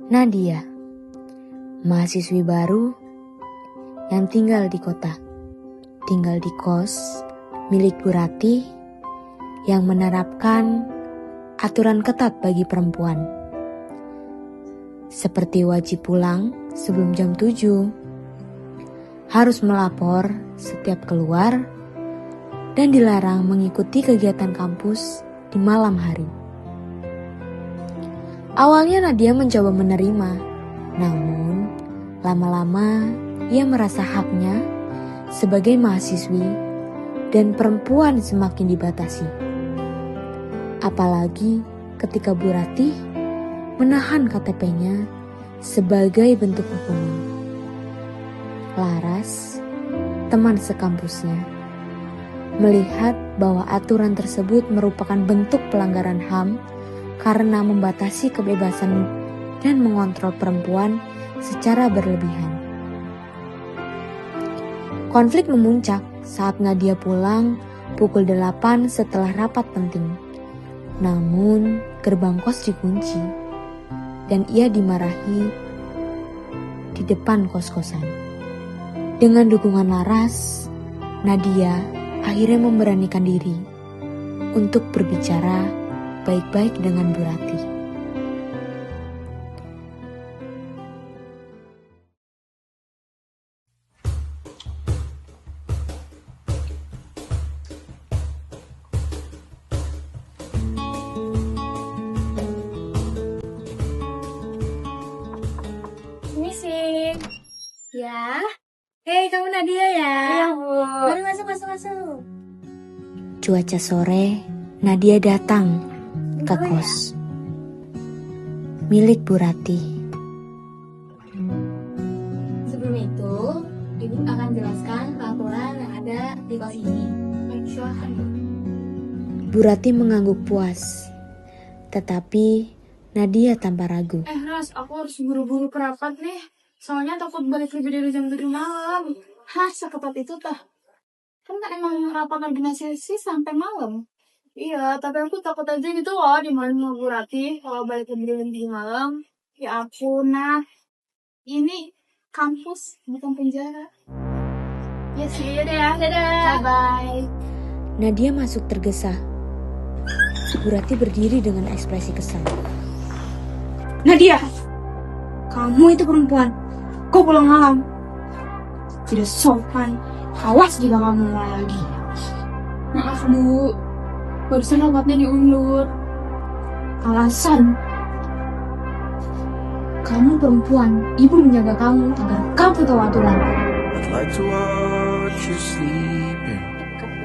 Nadia, mahasiswi baru yang tinggal di kota, tinggal di kos milik Bu Rati yang menerapkan aturan ketat bagi perempuan. Seperti wajib pulang sebelum jam 7, harus melapor setiap keluar, dan dilarang mengikuti kegiatan kampus di malam hari. Awalnya Nadia mencoba menerima, namun lama-lama ia merasa haknya sebagai mahasiswi dan perempuan semakin dibatasi. Apalagi ketika Bu Rati menahan KTP-nya sebagai bentuk hukuman. Laras, teman sekampusnya, melihat bahwa aturan tersebut merupakan bentuk pelanggaran HAM karena membatasi kebebasan dan mengontrol perempuan secara berlebihan. Konflik memuncak saat Nadia pulang pukul 8 setelah rapat penting. Namun gerbang kos dikunci dan ia dimarahi di depan kos-kosan. Dengan dukungan Laras, Nadia akhirnya memberanikan diri untuk berbicara baik-baik dengan Bu Rati. Misi. Ya. Hei, kamu Nadia ya? Iya, Bu. Mari masuk. Cuaca sore, Nadia datang ke kos milik Bu Rati. Sebelum itu, Ibu akan jelaskan peraturan yang ada di kos ini. Baik, silahkan. Bu Rati mengangguk puas, tetapi Nadia tanpa ragu. Ras, aku harus buru-buru ke rapat nih. Soalnya takut balik lebih dari jam 7 malam. Hah, seketat itu tah? Kan emang rapat organisasi sampai malam. Iya, tapi aku takut aja gitu loh dimarahin sama Bu Rati kalau balik lebih dari jam 7 malam. Ya ampun, nah. Ini kampus, bukan penjara. Ya sih, yaudah ya. Dadah. Bye-bye. Nadia masuk tergesa. Bu Rati berdiri dengan ekspresi kesal. Nadia, kamu itu perempuan. Kau pulang malam. Tidak sopan. Awas jika kamu mulai lagi. Maaf, Bu. Barusan rapatnya diundur. Alasan, kamu perempuan. Ibu menjaga kamu agar kamu tahu aturan.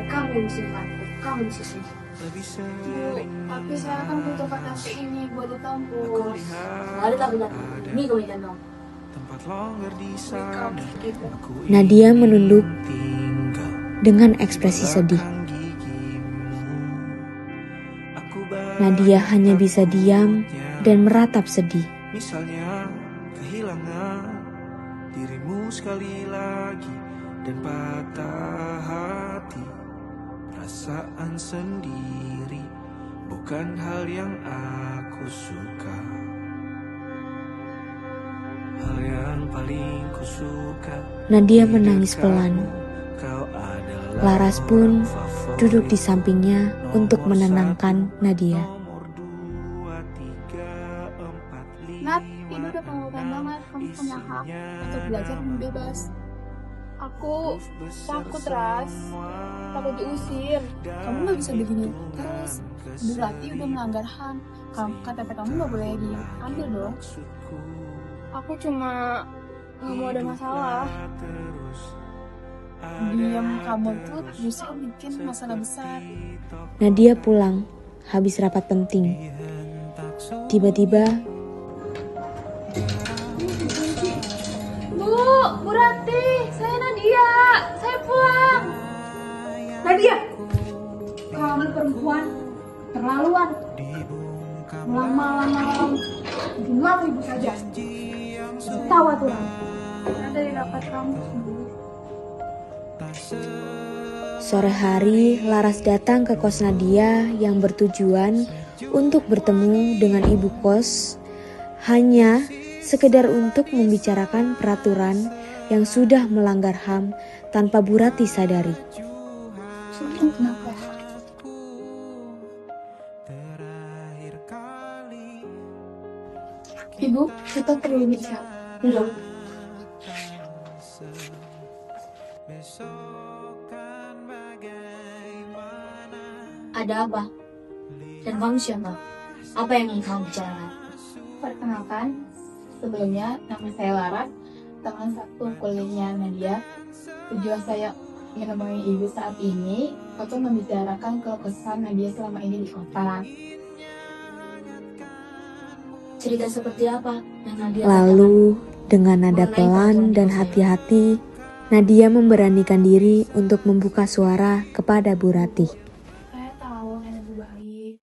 Kamu disimpan. Kamu disimpan. Bu, tapi saya kan butuh KTP ini buat di kampus. Ada benar. Ini kewajiban dong. Nadia menunduk dengan ekspresi sedih. Nadia hanya bisa diam dan meratap sedih. Misalnya kehilangan dirimu sekali lagi dan patah hati. Perasaan sendiri bukan hal yang aku suka. Hal yang paling ku suka. Nadia menangis pelan. Kau adalah Laras pun duduk di sampingnya untuk menenangkan Nadia. Nat, ini udah pengumuman banget. Kamu punya hak untuk belajar dengan bebas. Aku takut, Ras. Takut diusir. Kamu gak bisa begini terus. Bu Rati udah melanggar HAM. KTP kamu gak boleh diambil dong. Aku cuma nggak mau ada masalah. Diam kamu tuh justru bikin masalah besar. Nadia pulang habis rapat penting. Tiba-tiba Bu Rati, saya Nadia. Saya pulang. Nadia, kamu perempuan terlaluan. Pulang malam-malam, bikin malu ibu saja. Tahu aturan. Ada di rapat kamu. sore hari Laras datang ke kos Nadia yang bertujuan untuk bertemu dengan ibu kos hanya sekedar untuk membicarakan peraturan yang sudah melanggar HAM tanpa Bu Ratih sadari. Kenapa? Ibu, kita perlu bicara. Belum. Ada apa? Dan kamu siapa? Apa yang ingin kamu bicarakan? Perkenalkan, sebelumnya nama saya Laras, teman satu kuliahnya Nadia. Tujuan saya menemui ibu saat ini untuk membicarakan keluh kesah Nadia selama ini di kota. Cerita seperti apa yang Nadia Lalu dengan nada pelan dan hati-hati, Nadia memberanikan diri untuk membuka suara kepada Bu Ratih. Saya tahu Nenek Bu baik,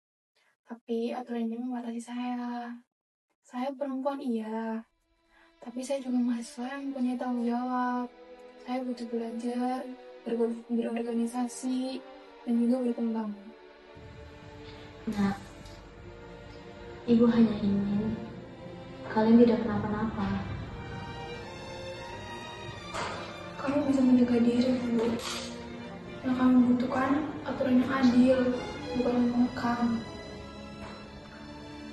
tapi aturan ini membatasi saya. Saya perempuan iya, tapi saya juga mahasiswa yang punya tanggung jawab. Saya butuh belajar, berorganisasi, dan juga berkembang. Nah, Ibu hanya ingin kalian tidak kenapa-napa. Kamu bisa menjaga diri, Bu. Yang kamu butuhkan aturan yang adil, bukan yang mengekang.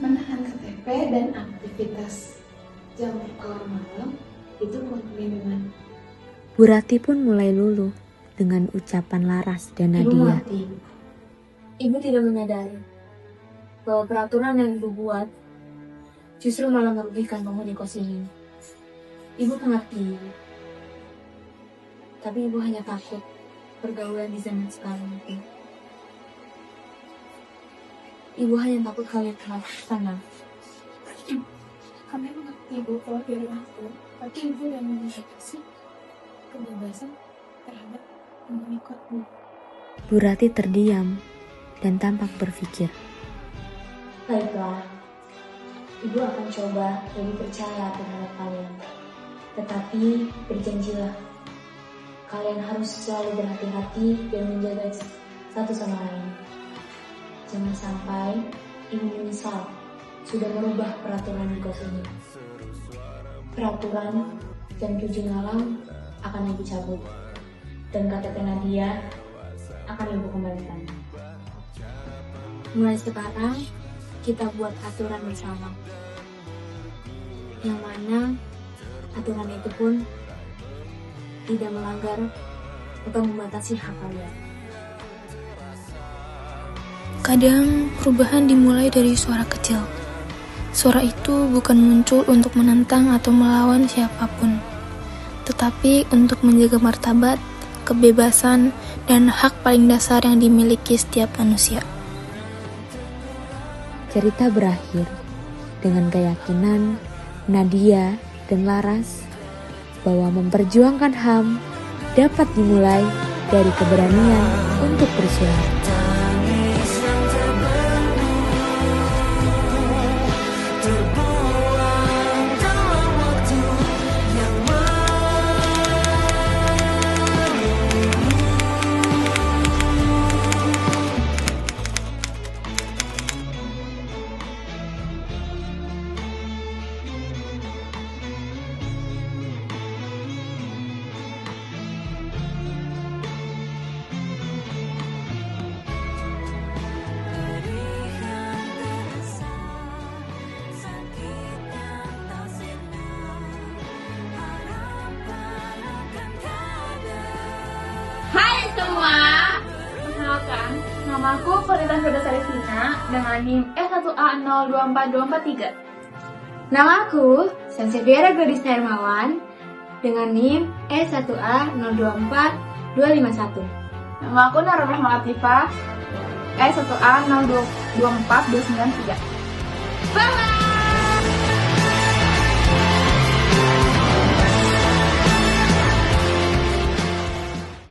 Menahan KTP dan aktivitas jam keluar malam itu bukan perlindungan. Bu Ratih pun mulai luluh dengan ucapan Laras dan Ibu Nadia. mengerti. Ibu tidak menyadari bahwa peraturan yang Ibu buat justru malah merugikan penghuni kos ini. Ibu mengerti, tapi Ibu hanya takut pergaulan di zaman sekarang itu. Ibu hanya takut kalian kenal sana. Kami mengerti, Bu, kalau dari aku, tapi Ibu yang membatasi kebebasan terhadap pengikutmu. Bu Ratih terdiam dan tampak berpikir. Baiklah, Ibu akan coba lebih percaya terhadap kalian. Tetapi berjanjilah, kalian harus selalu berhati-hati dan menjaga satu sama lain. Jangan sampai Ibu menyesal sudah merubah peraturan di kos ini. Peraturan jam 7 malam akan Ibu cabut, dan KTP Nadia akan Ibu kembalikan. Mulai sekarang, kita buat aturan bersama, yang mana aturan itu pun tidak melanggar atau membatasi hak kalian. Kadang perubahan dimulai dari suara kecil. Suara itu bukan muncul untuk menentang atau melawan siapapun, tetapi untuk menjaga martabat, kebebasan, dan hak paling dasar yang dimiliki setiap manusia. Cerita berakhir dengan keyakinan Nadia dan Laras bahwa memperjuangkan HAM dapat dimulai dari keberanian untuk bersuara. Namaku Farida Firdausa Rizkina dengan NIM E1A024243. Namaku Sanseviera Gadis Hermawan dengan NIM E1A024251. Nama aku Nara Rahma Latifah, E1A02242993. Bye!